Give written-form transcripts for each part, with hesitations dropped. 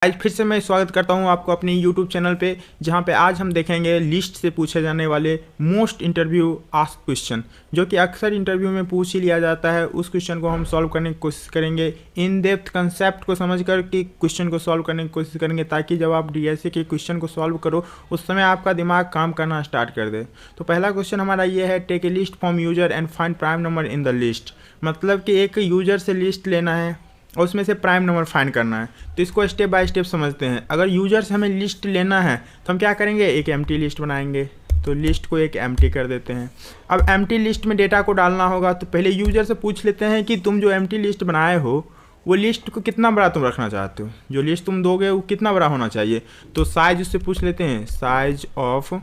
आज फिर से मैं स्वागत करता हूं आपको अपने YouTube चैनल पे, जहां पे आज हम देखेंगे लिस्ट से पूछे जाने वाले मोस्ट इंटरव्यू आस्क क्वेश्चन, जो कि अक्सर इंटरव्यू में पूछ ही लिया जाता है। उस क्वेश्चन को हम सॉल्व करने की कोशिश करेंगे, इन डेप्थ कंसेप्ट को समझ कर कि क्वेश्चन को सॉल्व करने की कोशिश करेंगे, ताकि जब आप DSA के क्वेश्चन को सॉल्व करो उस समय आपका दिमाग काम करना स्टार्ट कर दे। तो पहला क्वेश्चन हमारा ये है, take a list from user and find prime number in the list. मतलब कि एक यूजर से लिस्ट लेना है और उसमें से प्राइम नंबर फाइंड करना है। तो इसको स्टेप बाय स्टेप समझते हैं। अगर यूजर से हमें लिस्ट लेना है तो हम क्या करेंगे, एक एम्प्टी लिस्ट बनाएंगे। तो लिस्ट को एक एम्प्टी कर देते हैं। अब एम्प्टी लिस्ट में डेटा को डालना होगा, तो पहले यूजर से पूछ लेते हैं कि तुम जो एम्प्टी लिस्ट बनाए हो वो लिस्ट को कितना बड़ा तुम रखना चाहते हो, जो लिस्ट तुम दोगे वो कितना बड़ा होना चाहिए। तो साइज उससे पूछ लेते हैं, साइज ऑफ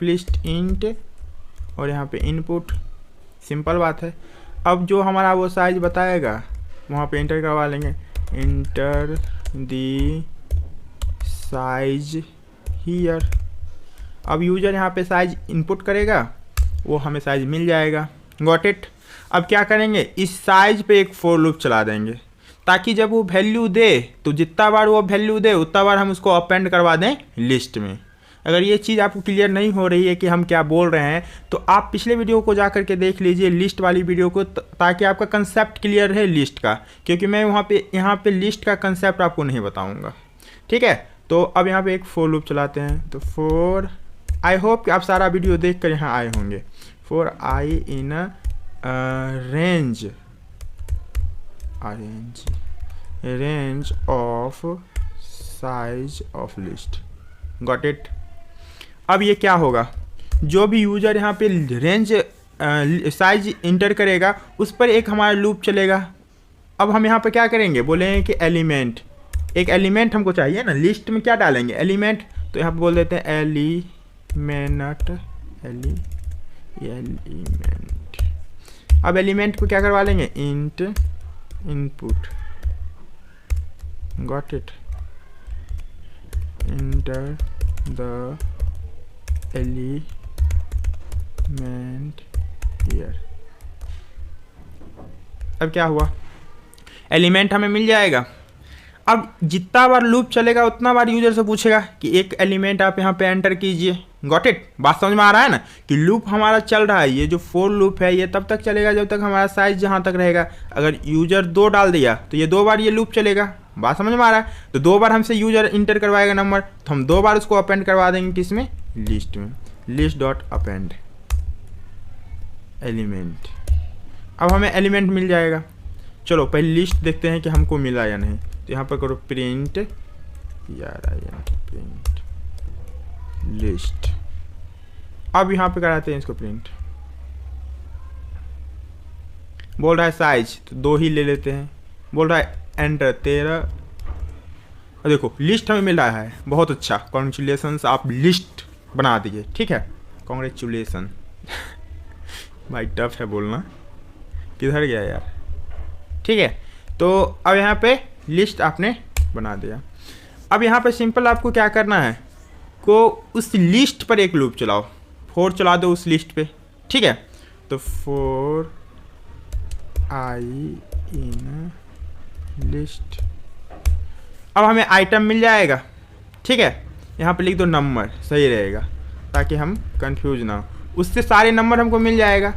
लिस्ट इंट, और यहाँ पे इनपुट। सिंपल बात है। अब जो हमारा वो साइज बताएगा वहाँ पे इंटर करवा लेंगे, इंटर दी साइज हियर। अब यूजर यहाँ पे साइज इनपुट करेगा, वो हमें साइज मिल जाएगा। Got it. अब क्या करेंगे, इस साइज पे एक फॉर लूप चला देंगे, ताकि जब वो वैल्यू दे तो जितना बार वो वैल्यू दे उतना बार हम उसको अपेंड करवा दें लिस्ट में। अगर ये चीज़ आपको क्लियर नहीं हो रही है कि हम क्या बोल रहे हैं, तो आप पिछले वीडियो को जा करके देख लीजिए, लिस्ट वाली वीडियो को, ताकि आपका कंसेप्ट क्लियर है लिस्ट का, क्योंकि मैं यहाँ पे लिस्ट का कंसेप्ट आपको नहीं बताऊँगा। ठीक है। तो अब यहाँ पे एक फॉर लूप चलाते हैं। तो फॉर, आई होप कि आप सारा वीडियो देख कर यहाँ आए होंगे। For I in range of size of list. Got it. अब ये क्या होगा, जो भी यूजर यहाँ पे रेंज साइज इंटर करेगा उस पर एक हमारा लूप चलेगा। अब हम यहाँ पे क्या करेंगे, बोलेंगे कि एलिमेंट, एक एलिमेंट हमको चाहिए ना, लिस्ट में क्या डालेंगे, एलिमेंट। तो यहाँ पे बोल देते हैं एलिमेंट। अब एलिमेंट को क्या करवा लेंगे, int input. Got it. Enter the element here. अब क्या हुआ, एलिमेंट हमें मिल जाएगा। अब जितना बार लूप चलेगा उतना बार यूजर से पूछेगा कि एक एलिमेंट आप यहाँ पे एंटर कीजिए। Got it. बात समझ में आ रहा है ना, कि लूप हमारा चल रहा है, ये जो फॉर लूप है ये तब तक चलेगा जब तक हमारा साइज जहाँ तक रहेगा। अगर यूजर 2 डाल दिया तो ये 2 बार ये लूप चलेगा। बात समझ में आ रहा है। तो 2 बार हमसे यूजर इंटर करवाएगा नंबर, तो हम 2 बार उसको अपेंड करवा देंगे किसमें, लिस्ट में। List dot append element. अब हमें एलिमेंट मिल जाएगा। चलो पहले लिस्ट देखते हैं कि हमको मिला या नहीं। तो यहाँ पर करो प्रिंट प्रिंट लिस्ट। अब यहाँ पे कराते हैं इसको प्रिंट। बोल रहा है साइज, तो 2 ही ले लेते हैं। बोल रहा है एंटर 13। और देखो लिस्ट हमें मिल रहा है। बहुत अच्छा, कॉन्ग्रेचुलेसन्स, आप लिस्ट बना दिए। ठीक है, कॉन्ग्रेचुलेसन। भाई टफ है बोलना, किधर गया यार। ठीक है। तो अब यहाँ पे लिस्ट आपने बना दिया। अब यहाँ पे सिंपल आपको क्या करना है, को उस लिस्ट पर एक लूप चलाओ, फॉर चला दो उस लिस्ट पे। ठीक है। तो फॉर आई इन लिस्ट। अब हमें आइटम मिल जाएगा। ठीक है। यहाँ पे लिख दो नंबर, सही रहेगा, ताकि हम कंफ्यूज ना हो। उससे सारे नंबर हमको मिल जाएगा।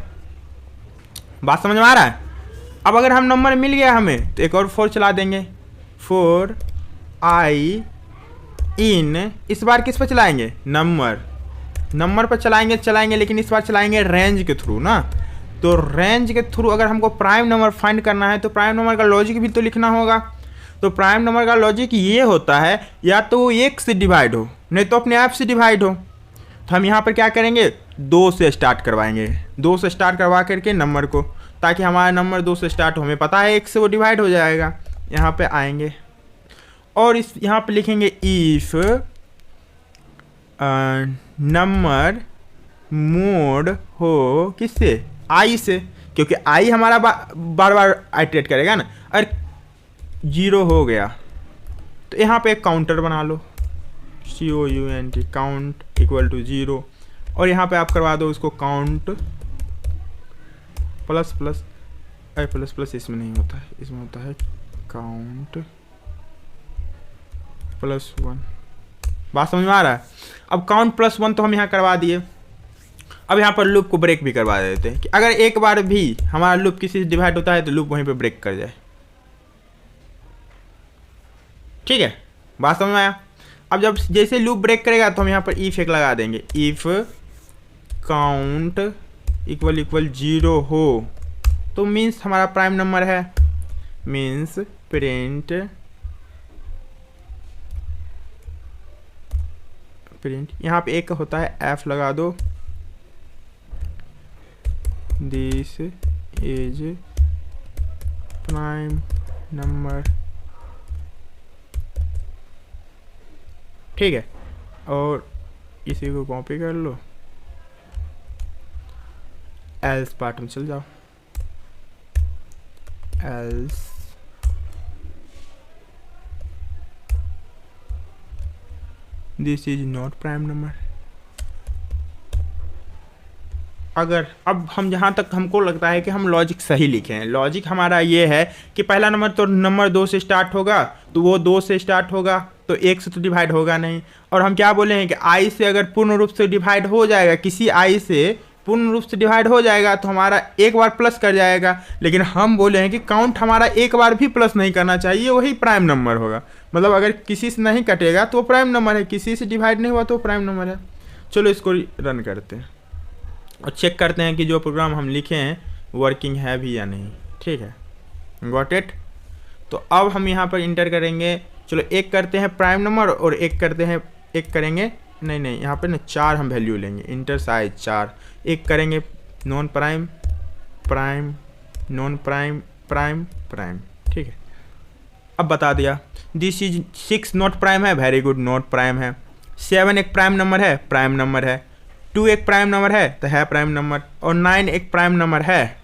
बात समझ में आ रहा है। अब अगर हम नंबर मिल गया हमें, तो एक और फॉर चला देंगे, फॉर आई इन। इस बार किस पर चलाएंगे, नंबर पर चलाएंगे, लेकिन इस बार चलाएंगे रेंज के थ्रू ना। तो रेंज के थ्रू अगर हमको प्राइम नंबर फाइंड करना है तो प्राइम नंबर का लॉजिक भी तो लिखना होगा। तो प्राइम नंबर का लॉजिक ये होता है, या तो वो 1 से डिवाइड हो, नहीं तो अपने आप से डिवाइड हो। तो हम यहाँ पर क्या करेंगे, 2 से स्टार्ट करवाएंगे। 2 से स्टार्ट करवा करके नंबर को, ताकि हमारा नंबर 2 से स्टार्ट हो, हमें पता है 1 से वो डिवाइड हो जाएगा। यहाँ पे आएंगे और इस यहाँ पे लिखेंगे इफ नंबर मोड हो किससे, आई से, क्योंकि आई हमारा बार बार आइटरेट करेगा ना। अगर 0 हो गया तो यहाँ पे एक काउंटर बना लो, COUNT, काउंट इक्वल टू 0, और यहाँ पे आप करवा दो उसको count plus plus plus plus इसमें नहीं होता है, इसमें होता है काउंट +1। बात समझ में आ रहा है? अब काउंट +1 तो हम यहाँ करवा दिए। अब यहाँ पर लूप को ब्रेक भी करवा देते हैं कि अगर एक बार भी हमारा लूप किसी से डिवाइड होता है तो लूप वहीं पे ब्रेक कर जाए। ठीक है, बात समझ में आया? अब जब जैसे लूप ब्रेक करेगा तो हम यहाँ पर इफ एक लगा देंगे, इफ काउंट = 0 हो तो मीन्स हमारा प्राइम नंबर है, मीन्स प्रिंट यहाँ पे एक होता है एफ लगा दो, दिस इज प्राइम नंबर। ठीक है, और इसी को कॉपी कर लो, एल्स पार्ट में चल जाओ, else this is not prime number. अगर अब हम जहाँ तक हमको लगता है कि हम लॉजिक सही लिखे हैं, लॉजिक हमारा ये है कि पहला नंबर तो नंबर 2 से स्टार्ट होगा तो वो 2 से स्टार्ट होगा तो 1 से तो डिवाइड होगा नहीं। और हम क्या बोले हैं कि आई से अगर पूर्ण रूप से डिवाइड हो जाएगा, किसी आई से पूर्ण रूप से डिवाइड हो जाएगा तो हमारा एक बार प्लस कर जाएगा। लेकिन हम बोले हैं कि काउंट हमारा एक बार भी प्लस नहीं करना चाहिए, वही प्राइम नंबर होगा। मतलब अगर किसी से नहीं कटेगा तो वो प्राइम नंबर है, किसी से डिवाइड नहीं हुआ तो वो प्राइम नंबर है। चलो इसको रन करते हैं और चेक करते हैं कि जो प्रोग्राम हम लिखे हैं वर्किंग है भी या नहीं। ठीक है, गॉट इट। तो अब हम यहाँ पर इंटर करेंगे, चलो एक करते हैं प्राइम नंबर और एक करते हैं, एक करेंगे नहीं यहाँ पे ना 4 हम वैल्यू लेंगे, इंटर साइज 4, एक करेंगे non prime, prime, non prime, prime, prime. ठीक है, अब बता दिया दिस इज 6 नॉट प्राइम है, वेरी गुड नॉट प्राइम है। 7 एक प्राइम नंबर है, प्राइम नंबर है। 2 एक प्राइम नंबर है तो है प्राइम नंबर। और 9 एक प्राइम नंबर है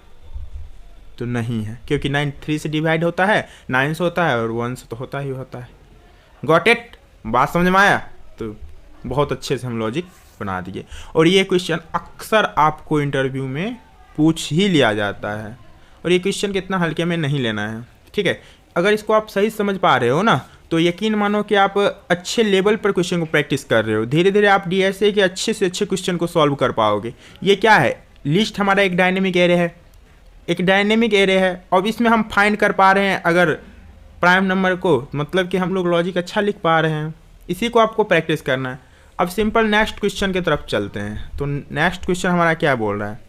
तो नहीं है, क्योंकि 9 3 से डिवाइड होता है, 9 से होता है और 1 से तो होता ही होता है। Got it? बात समझ में आया? तो बहुत अच्छे से हम लॉजिक बना दिए। और ये क्वेश्चन अक्सर आपको इंटरव्यू में पूछ ही लिया जाता है, और ये क्वेश्चन कितना हल्के में नहीं लेना है। ठीक है, अगर इसको आप सही समझ पा रहे हो ना तो यकीन मानो कि आप अच्छे लेवल पर क्वेश्चन को प्रैक्टिस कर रहे हो। धीरे धीरे आप डीएसए के अच्छे से अच्छे क्वेश्चन को सॉल्व कर पाओगे। ये क्या है? लिस्ट हमारा एक डायनेमिक एरे है, एक डायनेमिक एरे है। और इसमें हम फाइंड कर पा रहे हैं अगर प्राइम नंबर को, मतलब कि हम लोग लॉजिक अच्छा लिख पा रहे हैं। इसी को आपको प्रैक्टिस करना है। अब सिंपल नेक्स्ट क्वेश्चन की तरफ चलते हैं। तो नेक्स्ट क्वेश्चन हमारा क्या बोल रहा है?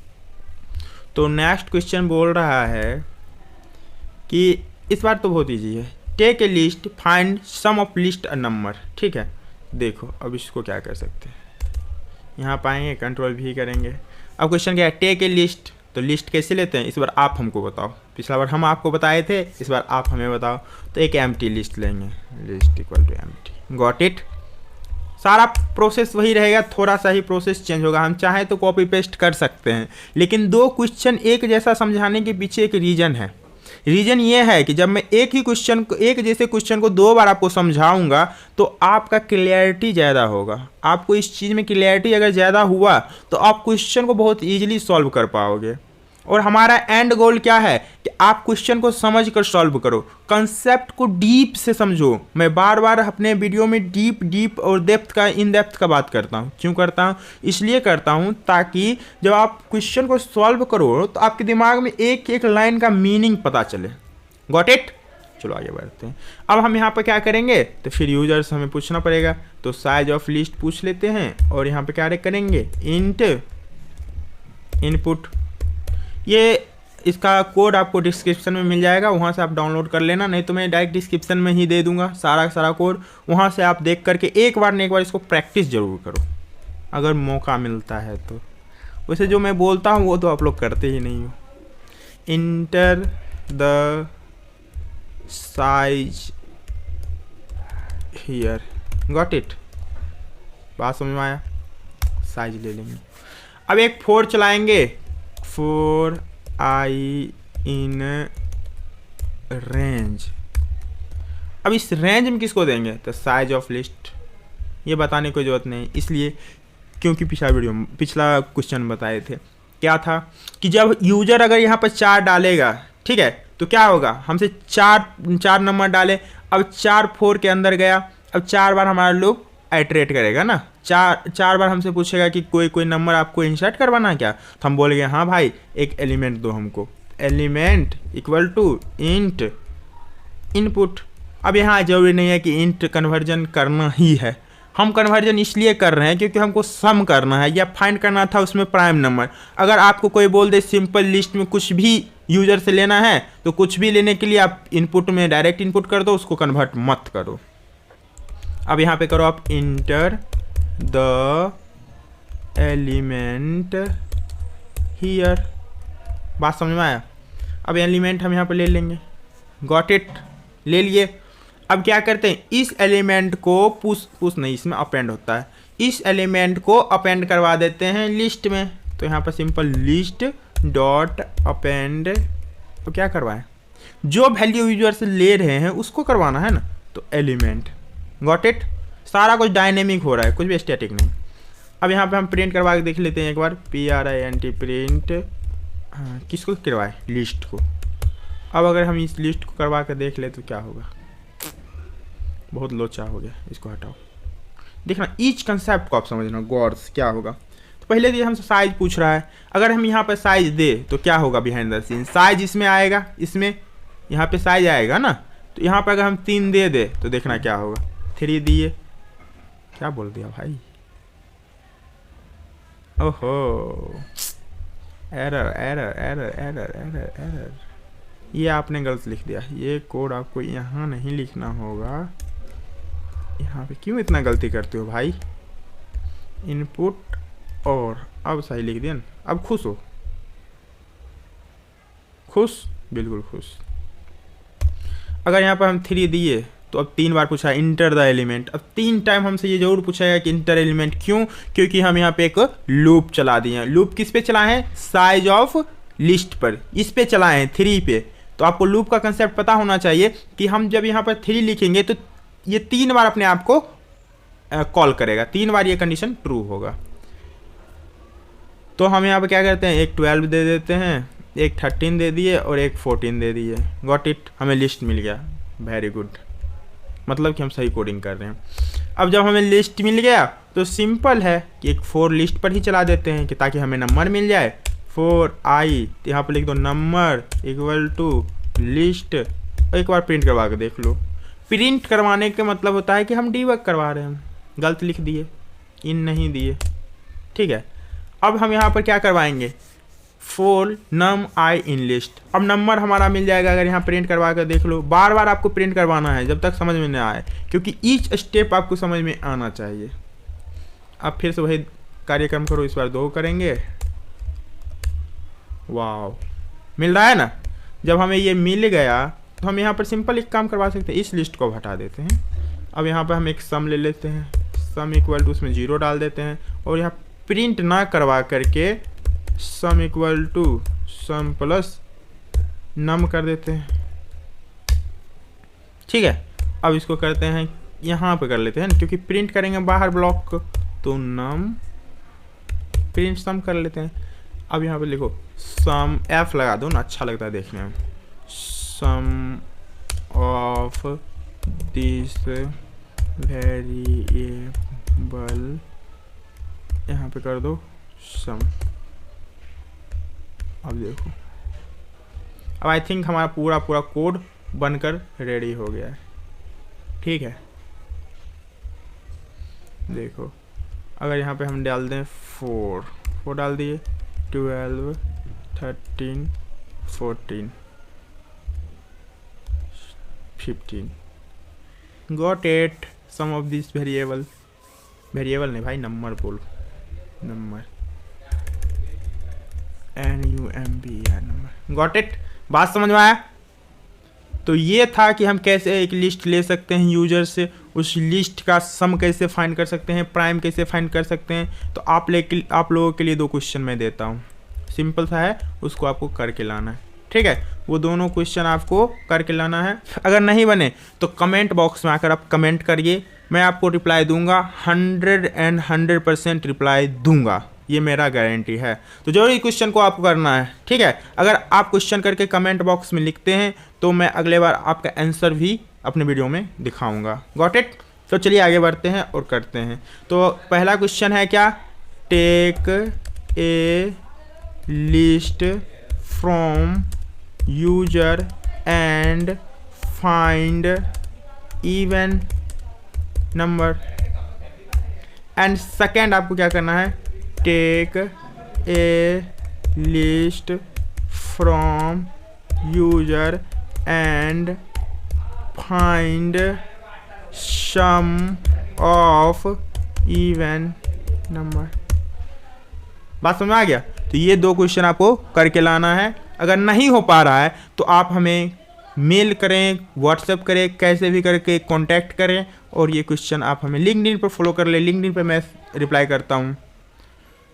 तो नेक्स्ट क्वेश्चन बोल रहा है कि इस बार तो बहुत ईजी है, take a list, find sum of list a number. ठीक है, देखो अब इसको क्या कर सकते हैं, यहाँ पाएंगे Ctrl+V करेंगे। अब क्वेश्चन क्या है? Take a list. तो लिस्ट कैसे लेते हैं इस बार आप हमको बताओ। पिछला बार हम आपको बताए थे, इस बार आप हमें बताओ। तो एक एम्प्टी लिस्ट लेंगे, लिस्ट = एम्प्टी। Got it? सारा प्रोसेस वही रहेगा, थोड़ा सा ही प्रोसेस चेंज होगा। हम चाहें तो कॉपी पेस्ट कर सकते हैं, लेकिन 2 क्वेश्चन एक जैसा समझाने के पीछे एक रीजन है। रीजन ये है कि जब मैं एक ही क्वेश्चन को, एक जैसे क्वेश्चन को 2 बार आपको समझाऊंगा तो आपका क्लियरिटी ज़्यादा होगा। आपको इस चीज़ में क्लियरिटी अगर ज़्यादा हुआ तो आप क्वेश्चन को बहुत ईजिली सॉल्व कर पाओगे। और हमारा एंड गोल क्या है कि आप क्वेश्चन को समझ कर सॉल्व करो, कंसेप्ट को डीप से समझो। मैं बार बार अपने वीडियो में डीप और इन डेप्थ का बात करता हूँ। क्यों करता हूँ? इसलिए करता हूँ ताकि जब आप क्वेश्चन को सॉल्व करो तो आपके दिमाग में एक एक लाइन का मीनिंग पता चले। Got it? चलो आगे बढ़ते हैं। अब हम यहाँ पर क्या करेंगे, तो फिर यूजर्स हमें पूछना पड़ेगा। तो साइज ऑफ लिस्ट पूछ लेते हैं और यहाँ पर क्या करेंगे, इंट इनपुट। ये इसका कोड आपको डिस्क्रिप्शन में मिल जाएगा, वहाँ से आप डाउनलोड कर लेना, नहीं तो मैं डायरेक्ट डिस्क्रिप्शन में ही दे दूंगा सारा कोड। वहाँ से आप देख करके एक बार इसको प्रैक्टिस ज़रूर करो अगर मौका मिलता है तो। वैसे जो मैं बोलता हूँ वो तो आप लोग करते ही नहीं हो। Enter the size here. Got it? बात समझ में आया? साइज ले लेंगे। अब एक 4 चलाएंगे, for I in रेंज। अब इस रेंज में किसको देंगे, तो साइज ऑफ लिस्ट। ये बताने की जरूरत नहीं, इसलिए क्योंकि पिछला क्वेश्चन बताए थे क्या था कि जब यूजर अगर यहाँ पर 4 डालेगा, ठीक है, तो क्या होगा, हमसे 4 नंबर डाले, अब 4 4 के अंदर गया, अब 4 बार हमारा लूप आइटरेट करेगा ना, 4 बार हमसे पूछेगा कि कोई नंबर आपको इंसर्ट करवाना है क्या, तो हम बोलेंगे हाँ भाई एक एलिमेंट दो हमको, element equal to int input. अब यहाँ जरूरी नहीं है कि इंट कन्वर्जन करना ही है, हम कन्वर्जन इसलिए कर रहे हैं क्योंकि हमको सम करना है या फाइंड करना था उसमें प्राइम नंबर। अगर आपको कोई बोल दे सिंपल लिस्ट में कुछ भी यूजर से लेना है तो कुछ भी लेने के लिए आप इनपुट में डायरेक्ट इनपुट कर दो, उसको कन्वर्ट मत करो। अब यहाँ पे करो आप इंटर द एलिमेंट हियर, बात समझ में आया। अब एलिमेंट हम यहाँ पे ले लेंगे, गॉट इट, ले लिए। अब क्या करते हैं, इस एलिमेंट को पुश नहीं, इसमें अपेंड होता है, इस एलिमेंट को अपेंड करवा देते हैं लिस्ट में। तो यहाँ पर सिंपल लिस्ट डॉट अपेंड, तो क्या करवाएं, जो वैल्यू यूजर से ले रहे हैं उसको करवाना है ना, तो एलिमेंट, गॉट इट। सारा कुछ डायनेमिक हो रहा है, कुछ भी स्टैटिक नहीं। अब यहाँ पे हम प्रिंट करवा के देख लेते हैं एक बार, print प्रिंट, हाँ किसको करवाए, लिस्ट को। अब अगर हम इस लिस्ट को करवा के देख ले तो क्या होगा, बहुत लोचा हो गया, इसको हटाओ। देखना ईच कंसेप्ट को आप समझना गौर से, क्या होगा। तो पहले तो हमसे साइज पूछ रहा है, अगर हम यहाँ पर साइज दे तो क्या होगा, बिहाइंड द सीन साइज इसमें आएगा, इसमें यहाँ पे साइज आएगा ना। तो यहाँ पर अगर हम 3 दे तो देखना क्या होगा, 3 दिए, क्या बोल दिया भाई, ओहो error error error error error error, ये आपने गलत लिख दिया, ये कोड आपको यहाँ नहीं लिखना होगा। यहाँ पे क्यों इतना गलती करते हो भाई, इनपुट, और अब सही लिख दिया ना। अब खुश हो, खुश, बिल्कुल खुश। अगर यहाँ पर हम 3 दिए तो अब 3 बार पूछा इंटर द एलिमेंट, अब 3 टाइम हमसे ये जरूर पूछेगा कि इंटर एलिमेंट, क्यों, क्योंकि हम यहाँ पे एक लूप चला दिए हैं। लूप किस पे चलाए हैं, साइज ऑफ लिस्ट पर, इस पे चलाए हैं 3 पे। तो आपको लूप का कंसेप्ट पता होना चाहिए कि हम जब यहाँ पर 3 लिखेंगे तो ये 3 बार अपने आप को कॉल करेगा, 3 बार ये कंडीशन ट्रू होगा। तो हम यहाँ पे क्या करते हैं, एक 12 दे देते हैं, एक 13 दे दिए और एक 14 दे दिए, गॉट इट, हमें लिस्ट मिल गया, वेरी गुड, मतलब कि हम सही कोडिंग कर रहे हैं। अब जब हमें लिस्ट मिल गया तो सिंपल है कि एक 4 लिस्ट पर ही चला देते हैं कि ताकि हमें नंबर मिल जाए, 4i, तो यहाँ पर लिख दो नंबर इक्वल टू लिस्ट, एक बार प्रिंट करवा के देख लो। प्रिंट करवाने का मतलब होता है कि हम डीबग करवा रहे हैं, गलत लिख दिए, इन नहीं दिए, ठीक है। अब हम यहाँ पर क्या करवाएंगे, 4 num I इन लिस्ट, अब नंबर हमारा मिल जाएगा। अगर यहाँ प्रिंट करवा कर देख लो, बार बार आपको प्रिंट करवाना है जब तक समझ में नहीं आए, क्योंकि ईच स्टेप आपको समझ में आना चाहिए। अब फिर से वही कार्यक्रम करो, इस बार 2 करेंगे, वाह मिल रहा है ना। जब हमें ये मिल गया तो हम यहाँ पर सिंपल एक काम करवा सकते हैं, इस लिस्ट को हटा देते हैं। अब यहाँ पर हम एक सम ले लेते हैं, सम इक्वल टू उसमें 0 डाल देते हैं, और यहाँ प्रिंट ना करवा करके sum equal to sum plus num कर देते हैं, ठीक है। अब इसको करते हैं, यहाँ पे कर लेते हैं, क्योंकि प्रिंट करेंगे बाहर ब्लॉक, तो नम प्रिंट सम कर लेते हैं। अब यहाँ पे लिखो सम, एफ लगा दो ना, अच्छा लगता है देखने में, सम ऑफ दिस वेरिएबल, यहाँ पे कर दो सम। अब देखो, अब आई थिंक हमारा पूरा कोड बनकर रेडी हो गया है, ठीक है। देखो अगर यहाँ पे हम डाल दें 4 डाल दिए, 12 13 14 15, got it. Sum of this variable नहीं भाई, नंबर बोलो, number NUMBR number, got it. बात समझ में आया। तो ये था कि हम कैसे एक लिस्ट ले सकते हैं यूजर से, उस लिस्ट का सम कैसे फाइंड कर सकते हैं, प्राइम कैसे फाइंड कर सकते हैं। तो आप लोगों के लिए 2 क्वेश्चन मैं देता हूँ, सिंपल सा है, उसको आपको करके लाना है, ठीक है। वो दोनों क्वेश्चन आपको करके लाना है। अगर नहीं बने तो कमेंट बॉक्स में आकर आप कमेंट करिए, मैं आपको रिप्लाई दूंगा, 100% रिप्लाई दूंगा। ये मेरा गारंटी है। तो जो ये क्वेश्चन को आपको करना है, ठीक है। अगर आप क्वेश्चन करके कमेंट बॉक्स में लिखते हैं तो मैं अगले बार आपका आंसर भी अपने वीडियो में दिखाऊंगा। Got it? तो चलिए आगे बढ़ते हैं और करते हैं। तो पहला क्वेश्चन है क्या, take a list from user and find even number. And second आपको क्या करना है, take a list from user and find sum of even number. बात समझ में आ गया? तो ये 2 क्वेश्चन आपको करके लाना है। अगर नहीं हो पा रहा है तो आप हमें मेल करें, व्हाट्सएप करें, कैसे भी करके कांटेक्ट करें और ये क्वेश्चन आप हमें लिंक्डइन पर फॉलो कर ले। लिंक्डइन पर मैं रिप्लाई करता हूँ।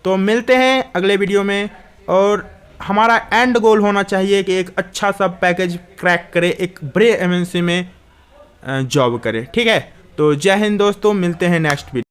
तो मिलते हैं अगले वीडियो में। और हमारा एंड गोल होना चाहिए कि एक अच्छा सा पैकेज क्रैक करे, एक बड़े एमएनसी में जॉब करे, ठीक है। तो जय हिंद दोस्तों, मिलते हैं नेक्स्ट वीडियो।